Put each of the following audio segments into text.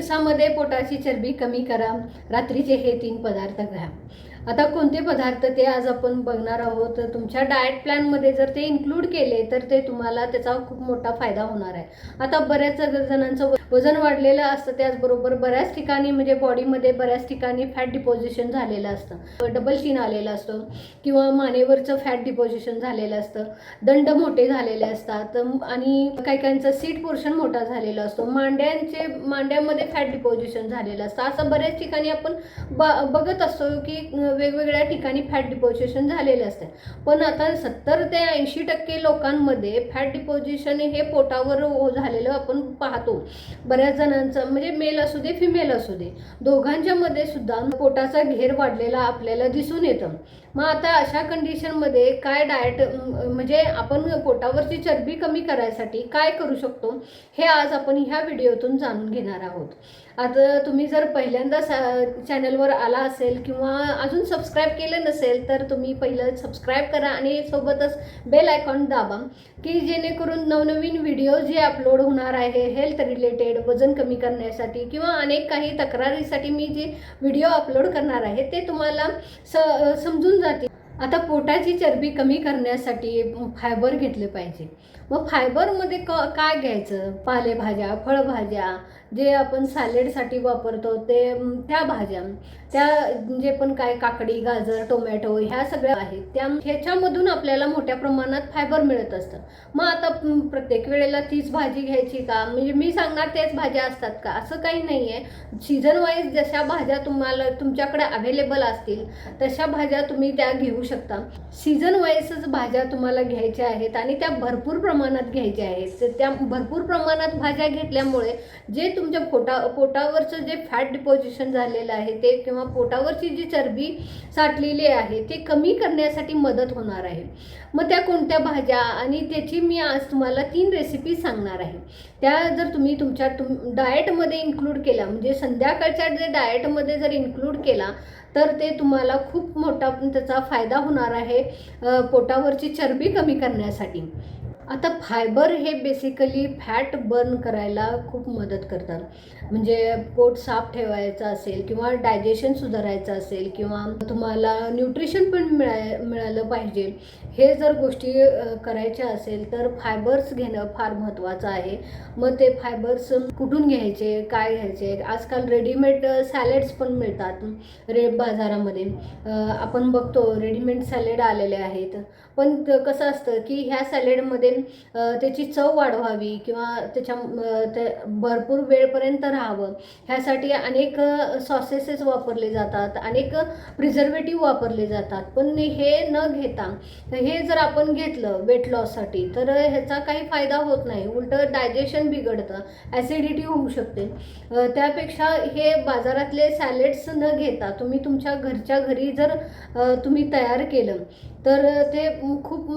दिवसामध्ये पोटाची चरबी कमी करा, रात्रीचे हे 3 पदार्थ घ्या. आता कोणते पदार्थ ते आज आपण बघणार आहोत. तुमच्या डाएट प्लॅनमध्ये जर ते इन्क्लूड केले तर ते तुम्हाला त्याचा खूप मोठा फायदा होणार आहे. आता बऱ्याच जणांचं वजन वाढलेलं असतं, त्याचबरोबर बऱ्याच ठिकाणी म्हणजे बॉडीमध्ये बऱ्याच ठिकाणी फॅट डिपॉझिशन झालेलं असतं, डबल चिन आलेलं असतं किंवा मानेवरचं फॅट डिपॉझिशन झालेलं असतं, दंड मोठे झालेले असतात आणि काही काहींचं सीट पोर्शन मोठा झालेला असतो, मांड्यामध्ये फॅट डिपॉझिशन झालेलं असतं. असं बऱ्याच ठिकाणी आपण बघत असतो की वेगवेगळ्या ठिकाणी फॅट डिपॉझिशन झालेले असते. पण आता 70 ते 80% लोकांमध्ये फॅट डिपॉझिशन हे पोटावर झालेलं आपण पाहतो. बऱ्याच जणांचं म्हणजे मेल असू दे फिमेल असू दे, दोघांच्या मध्ये सुद्धा पोटाचा घेर वाढलेला आपल्याला दिसून येतं. मग आता अशा कंडिशनमध्ये काय डाएट म्हणजे आपण पोटावरची चरबी कमी करायसाठी काय करू शकतो हे आज आपण ह्या व्हिडिओतून जाणून घेणार आहोत. आता तुम्ही जर पहिल्यांदा चॅनलवर आला असेल किंवा अजून सबस्क्राईब केलं नसेल तर तुम्ही पहिलं सबस्क्राईब करा आणि सोबतच बेल आयकॉन दाबा की जेणेकरून नवनवीन व्हिडिओ जे अपलोड होणार आहे हेल्थ रिलेटेड, वजन कमी करण्यासाठी किंवा अनेक काही तक्रारीसाठी मी जे व्हिडिओ अपलोड करणार आहे ते तुम्हाला समजून जातील. आता पोटाची चरबी कमी करण्यासाठी फायबर घेतले पाहिजे. मग फायबरमध्ये काय घ्यायचं? पालेभाज्या, फळभाज्या, जे आपण सॅलेडसाठी वापरतो ते त्या भाज्या, त्या जे पण काय काकडी, गाजर, टोमॅटो ह्या सगळ्या आहेत ह्याच्यामधून आपल्याला मोठ्या प्रमाणात फायबर मिळत असतं. मग आता प्रत्येक वेळेला तीच भाजी घ्यायची का? म्हणजे मी सांगणार तेच भाज्या असतात का? असं काही नाही आहे. सीझन वाईज जशा भाज्या तुम्हाला तुमच्याकडे अवेलेबल असतील तशा भाज्या तुम्ही त्या घेऊ शकता. सीझन वाईजच भाज्या तुम्हाला घ्यायच्या आहेत आणि त्या भरपूर प्रमाणात घ्यायच्या आहेत. तर त्या भरपूर प्रमाणात भाज्या घेतल्यामुळे जे तुमच्या पोटावरचं जे फॅट डिपॉझिशन झालेलं आहे ते किंवा पोटावरची जी चरबी साठलेली आहे ते कमी करण्यासाठी मदत होणार आहे. मग त्या कोणत्या भाज्या आणि त्याची मी आज तुम्हाला 3 रेसिपी सांगणार आहे. त्या जर तुम्ही तुमच्या डाएटमध्ये इन्क्लूड केला म्हणजे संध्याकाळच्या जे डाएटमध्ये जर इन्क्लूड केला तर ते तुम्हाला खूप मोठा त्याचा फायदा होणार आहे पोटावरची चरबी कमी करण्यासाठी. आता फायबर हे बेसिकली फॅट बर्न करायला खूप मदत करतात. म्हणजे पोट साफ ठेवायचं असेल किंवा डायजेशन सुधारायचं असेल किंवा तुम्हाला न्यूट्रिशन पण मिळालं पाहिजे, हे जर गोष्टी करायच्या असेल तर फायबर्स घेणं फार महत्त्वाचं आहे. मग ते फायबर्स कुठून घ्यायचे, काय घ्यायचे? आजकाल रेडीमेड सॅलेड्स पण मिळतात बाजारामध्ये. आपण बघतो रेडीमेड सॅलेड आलेले आहेत. पण कसं असतं की ह्या सॅलेडमध्ये त्याची चव वाढवावी किंवा ते भरपूर वेळपर्यंत राहावं ह्यासाठी अनेक सॉसेसेस वापरले जातात, अनेक प्रिझर्वेटिव्ह वापरले जातात. पण हे न घेता हे जर आपण घेतलं वेट लॉससाठी तर ह्याचा काही फायदा होत नाही, उलटं डायजेशन बिघडतं, ॲसिडिटी होऊ शकते. त्यापेक्षा हे बाजारातले सॅलेड्स न घेता तुम्ही तुमच्या घरच्या घरी जर तुम्ही तयार केलं तर ते खूप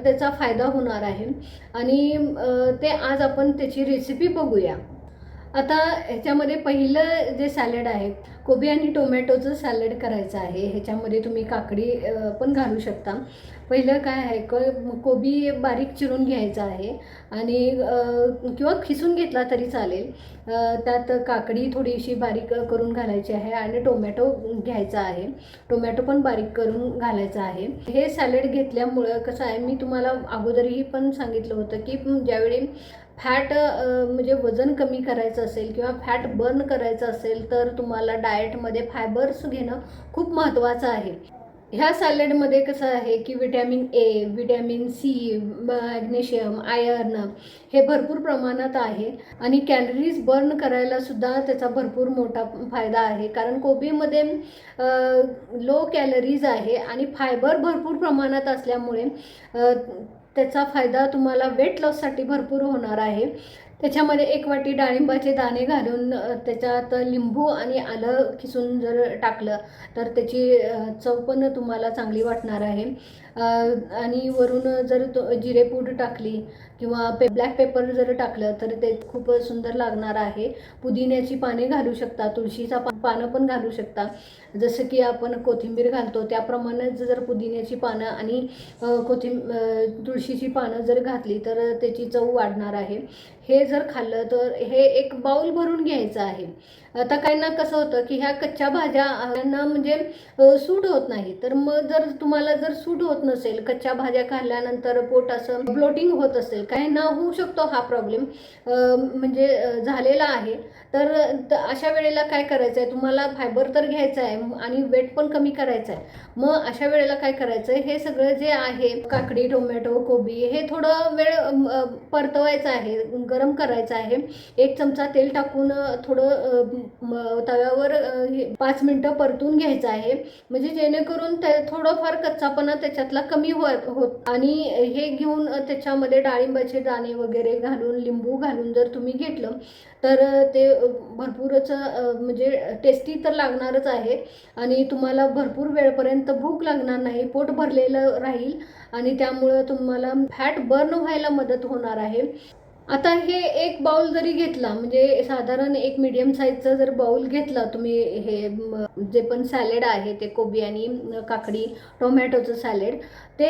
त्याचा फायदा होणार आहे. आणि ते आज आपण त्याची रेसिपी बघूया. आता ह्याच्यामध्ये पहिलं जे सॅलड आहे कोबी आणि टोमॅटोचं सॅलड करायचं आहे. ह्याच्यामध्ये तुम्ही काकडी पण घालू शकता. पहिलं काय आहे कोबी बारीक चिरून घ्यायचा आहे आणि किंवा खिसून घेतला तरी चालेल. त्यात काकडी थोडीशी बारीक करून घालायची आहे आणि टोमॅटो घ्यायचा आहे, टोमॅटो पण बारीक करून घालायचा आहे. हे सॅलड घेतल्यामुळं कसं आहे, मी तुम्हाला अगोदरही पण सांगितलं होतं की ज्यावेळी फॅट म्हणजे वजन कमी करायचं असेल किंवा फॅट बर्न करायचं असेल तर तुम्हाला डाएटमध्ये फायबर्स घेणं खूप महत्त्वाचं आहे. ह्या सॅलडमध्ये कसं आहे की vitamin A, vitamin C, magnesium, iron हे भरपूर प्रमाणात आहे आणि कॅलरीज बर्न करायला सुद्धा त्याचा भरपूर मोठा फायदा आहे. कारण कोबीमध्ये लो कॅलरीज आहे आणि फायबर भरपूर प्रमाणात असल्यामुळे त्याचा फायदा तुम्हाला वेट लॉससाठी भरपूर होणार आहे. त्याच्यामध्ये 1 वाटी डाळिंबाचे दाणे घालून त्याच्यात लिंबू आणि आलं खिसून जर टाकलं तर त्याची चव पण तुम्हाला चांगली वाटणार आहे. आणि वरून जर जिरेपूड टाकली किंवा ब्लॅक पेपर जर टाकलं तर ते खूप सुंदर लागणार आहे. पुदिन्याची पाने घालू शकता, तुळशीचा पानं पण घालू शकता. जसं की आपण कोथिंबीर घालतो त्याप्रमाणेच जर पुदिन्याची पानं आणि तुळशीची पानं जर घातली तर त्याची चव वाढणार आहे. हे जर खाल्लं तर हे एक बाउल भरून घ्यायचं आहे. आता काहींना कसं होतं की ह्या कच्च्या भाज्या म्हणजे सूट होत नाही, तर मग जर तुम्हाला जर सूट होत नसेल, कच्च्या भाज्या खाल्ल्यानंतर पोट असं ब्लोटिंग होत असेल, काहींना होऊ शकतो हा प्रॉब्लेम म्हणजे झालेला आहे, तर अशा वेळेला काय करायचं आहे, तुम्हाला फायबर तर घ्यायचं आहे आणि वेट पण कमी करायचं आहे. मग अशा वेळेला काय करायचं आहे, हे सगळं जे आहे काकडी, टोमॅटो, कोबी हे थोडं वेळ परतवायचं आहे, गरम करायचं आहे. 1 चमचा तेल टाकून थोडं तव्यावर 5 मिनटं परतून घ्यायचं आहे, म्हणजे जेणेकरून थोडंफार कच्चापणा त्याच्यातला कमी होत आणि हे घेऊन त्याच्यामध्ये डाळिंबाचे दाणे वगैरे घालून, लिंबू घालून जर तुम्ही घेतलं तर ते भरपूरच म्हणजे टेस्टी तर लागणारच आहे आणि तुम्हाला भरपूर वेळपर्यंत भूक लागणार नाही, पोट भरलेलं राहील आणि त्यामुळं तुम्हाला फॅट बर्न व्हायला मदत होणार आहे. आता हे एक बाउल जरी घेतला, म्हणजे साधारण एक मीडियम साईजचा जर बाउल घेतला तुम्ही, हे जे पण सॅलेड आहे ते कोबी आणि काकडी टोमॅटोचं सॅलेड, ते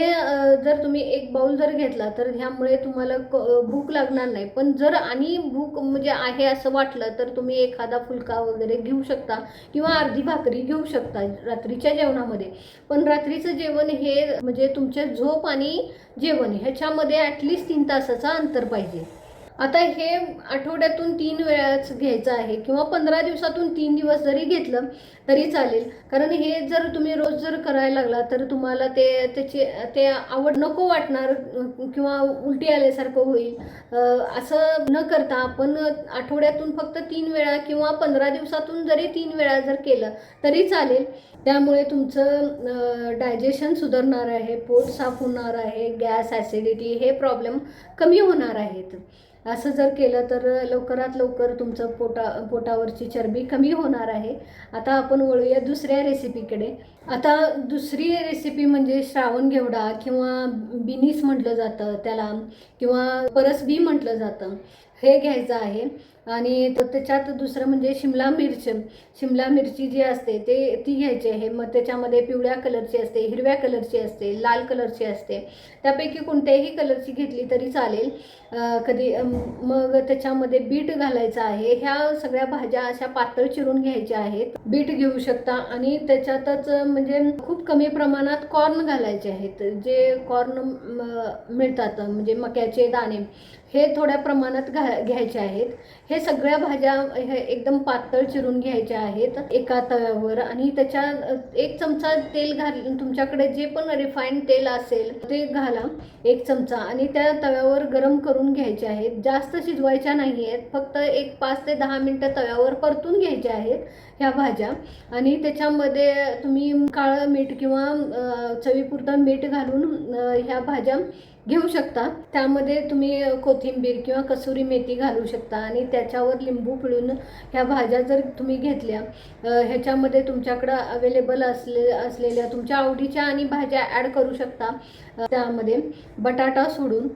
जर तुम्ही एक बाउल जर घेतला तर ह्यामुळे तुम्हाला भूक लागणार नाही. पण जर आणि भूक म्हणजे आहे असं वाटलं तर तुम्ही एखादा फुलका वगैरे घेऊ शकता किंवा अर्धी भाकरी घेऊ शकता रात्रीच्या जेवणामध्ये. पण रात्रीचं जेवण हे म्हणजे तुमचे झोप आणि जेवण ह्याच्यामध्ये ॲटलिस्ट 3 तासाचा अंतर पाहिजे. आता हे आठवड्यातून 3 वेळाच घ्यायचं आहे किंवा 15 दिवसातून 3 दिवस जरी घेतलं तरी चालेल, कारण हे जर तुम्ही रोज जर करायला लागला तर तुम्हाला ते आवड नको वाटणार किंवा उलटी आल्यासारखं होईल. असं न करता आपण आठवड्यातून फक्त 3 वेळा किंवा 15 दिवसातून जरी 3 वेळा जर केलं तरी चालेल. त्यामुळे तुमचं डायजेशन सुधारणार आहे, पोट साफ होणार आहे, गॅस, ॲसिडिटी हे प्रॉब्लेम कमी होणार आहेत. असं जर केलं तर लवकरात लवकर तुमचं पोटावरची चरबी कमी होणार आहे. आता आपण वळूया दुसऱ्या रेसिपीकडे. आता दुसरी रेसिपी म्हणजे श्रावण घेवडा किंवा बिनीस म्हटलं जातं त्याला, किंवा परसबी म्हटलं जातं, हे घ्यायचं आहे. आणि त्याच्यात दुसरं म्हणजे शिमला मिरची जी असते ती घ्यायची आहे. मग त्याच्यामध्ये पिवळ्या कलरची असते, हिरव्या कलरची असते, लाल कलरची असते, त्यापैकी कोणत्याही कलरची घेतली तरी चालेल. मग त्याच्यामध्ये बीट घालायचं आहे. ह्या सगळ्या भाज्या अशा पातळ चिरून घ्यायच्या आहेत. बीट घेऊ शकता आणि त्याच्यातच म्हणजे खूप कमी प्रमाणात कॉर्न घालायचे आहेत. जे कॉर्न मिळतात म्हणजे मक्याचे दाणे, हे थोड्या प्रमाणात घ्यायचे आहेत. हे सगळ्या भाज्या एकदम पातळ चिरून घ्यायच्या आहेत एका तव्यावर आणि त्याच्यात 1 चमचा तेल तुमच्याकडे जे पण रिफाईंड तेल असेल ते घाला 1 चमचा आणि त्या तव्यावर गरम करून घ्यायचे आहेत. जास्त शिजवायच्या नाही आहेत, फक्त 5 ते 10 मिनटं तव्यावर परतून घ्यायच्या आहेत ह्या भाज्या. आणि त्याच्यामध्ये तुम्ही काळं मीठ किंवा चवीपुरतं मीठ घालून ह्या भाज्या घेऊ शकता. त्यामध्ये तुम्ही कोथिंबीर किंवा कसुरी मेथी घालू शकता आणि त्याच्यावर लिंबू पिळून ह्या भाज्या जर तुम्ही घेतल्या, ह्याच्यामध्ये तुमच्याकडं अवेलेबल असलेल्या तुमच्या आवडीच्या आणि भाज्या ॲड करू शकता. त्यामध्ये बटाटा सोडून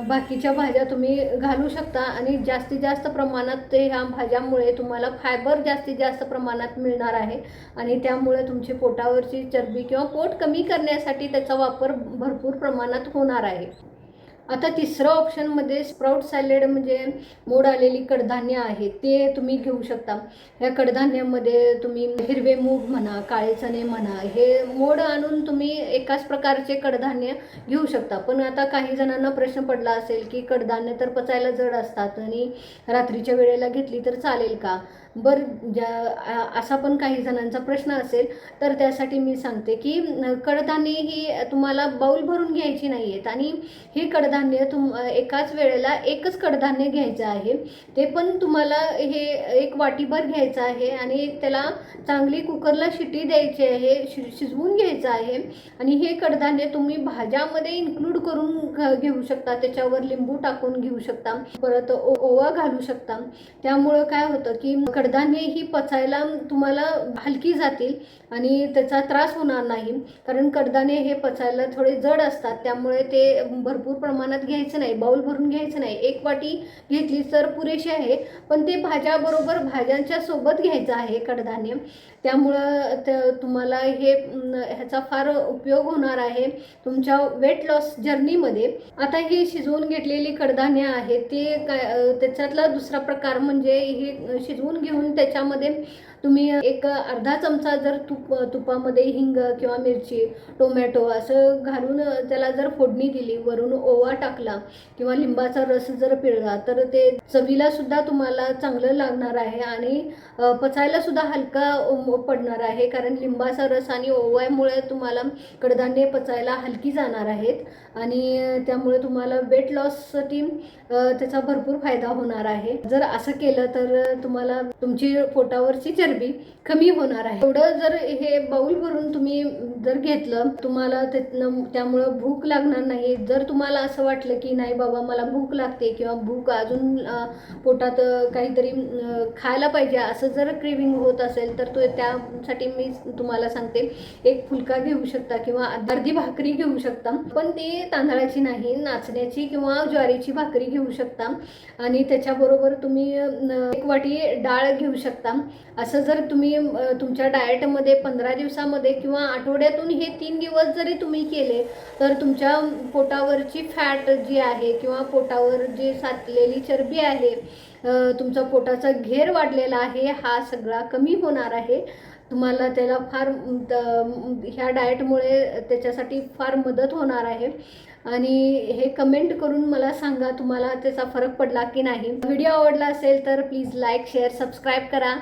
बाकीच्या भाज्या तुम्ही घालू शकता आणि जास्तीत जास्त प्रमाणात ह्या भाज्यामुळे तुम्हाला फायबर जास्तीत जास्त प्रमाणात मिळणार आहे आणि त्यामुळे तुमची पोटावरची चरबी किंवा पोट कमी करण्यासाठी त्याचा वापर भरपूर प्रमाणात होणार आहे. आता तिसरं ऑप्शनमध्ये स्प्राउट सॅलेड म्हणजे मोड आलेली कडधान्य आहे ते तुम्ही घेऊ शकता. ह्या कडधान्यामध्ये तुम्ही हिरवे मूग म्हणा, काळे चणे म्हणा, हे मोड आणून तुम्ही एकाच प्रकारचे कडधान्य घेऊ शकता. पण आता काही जणांना प्रश्न पडला असेल की कडधान्य तर पचायला जड असतात आणि रात्रीच्या वेळेला घेतली तर चालेल का? असा पण काही जणांचा प्रश्न असेल तर त्यासाठी मी सांगते की कडधान्ये ही तुम्हाला बाउल भरून घ्यायची नाही आहेत आणि ही कडधान्य एकाच वेळेला एकच कडधान्य घ्यायचं आहे. ते पण तुम्हाला हे 1 वाटीभर घ्यायचं आहे आणि त्याला चांगली कुकरला शिट्टी द्यायची आहे, शिजवून घ्यायचं आहे. आणि हे कडधान्य तुम्ही भाज्यामध्ये इन्क्लूड करून घेऊ शकता, त्याच्यावर लिंबू टाकून घेऊ शकता, परत ओवा घालू शकता. त्यामुळं काय होतं की कडधान्ये ही पचायला तुम्हाला हलकी जातील आणि त्याचा त्रास होणार नाही. कारण कडधान्ये हे पचायला थोडे जड असतात, त्यामुळे ते भरपूर प्रमाणात घ्यायचं नाही, बाउल भरून घ्यायचं नाही. 1 वाटी घेतली तर पुरेशी आहे, पण ते भाज्याबरोबर भाज्यांच्या सोबत घ्यायचं आहे कडधान्य. त्यामुळं तुम्हाला ह्याचा फार उपयोग होणार आहे तुमच्या वेट लॉस जर्नीमध्ये. आता ही शिजवून घेतलेली कडधान्य आहेत ते त्याच्यातला दुसरा प्रकार म्हणजे हे शिजवून घेऊन त्याच्यामध्ये तुम्ही एक अर्धा चमचा जर तुपामध्ये हिंग किंवा मिरची, टोमॅटो असं घालून त्याला जर फोडणी दिली, वरून ओवा टाकला किंवा लिंबाचा रस जर पिळला, तर ते चवीला सुद्धा तुम्हाला चांगलं लागणार आहे आणि पचायला सुद्धा हलका पडणार आहे. कारण लिंबाचा रस आणि ओव्यामुळे तुम्हाला कडधान्ये पचायला हलकी जाणार आहेत आणि त्यामुळे तुम्हाला वेट लॉससाठी त्याचा भरपूर फायदा होणार आहे. जर असं केलं तर तुम्हाला तुमची पोटावरची चरबी कमी होणार आहे. एवढं जर हे बाउल भरून तुम्ही जर घेतलं, तुम्हाला त्यामुळं भूक लागणार नाही. जर तुम्हाला असं वाटलं की नाही बाबा मला भूक लागते किंवा भूक अजून पोटात काहीतरी खायला पाहिजे असं जर क्रेविंग होत असेल, तर त्यासाठी मी तुम्हाला सांगते, एक फुलका घेऊ शकता किंवा अर्धी भाकरी घेऊ शकता, पण ती तांदळाची नाही, नाचण्याची किंवा ज्वारीची भाकरी घेऊ शकता आणि त्याच्याबरोबर तुम्ही 1 वाटी डाळ घेऊ शकता. असं जर तुम्ही तुमच्या डाएटमध्ये 15 दिवसामध्ये किंवा आठवड्यातून हे 3 दिवस जरी तुम्ही केले, तर तुमच्या पोटावरची फॅट जी आहे किंवा पोटावर जी साठलेली चरबी आहे, तुमचा पोटाचा घेर वाढलेला आहे, हा सगळा कमी होणार आहे. तुम्हाला त्याला फार ह्या डाएटमुळे त्याच्यासाठी फार मदत होणार आहे आणि हे कमेंट करून मला सांगा तुम्हाला त्याचा फरक पडला की नाही. व्हिडिओ आवडला असेल तर प्लीज लाईक, शेअर, सबस्क्राईब करा.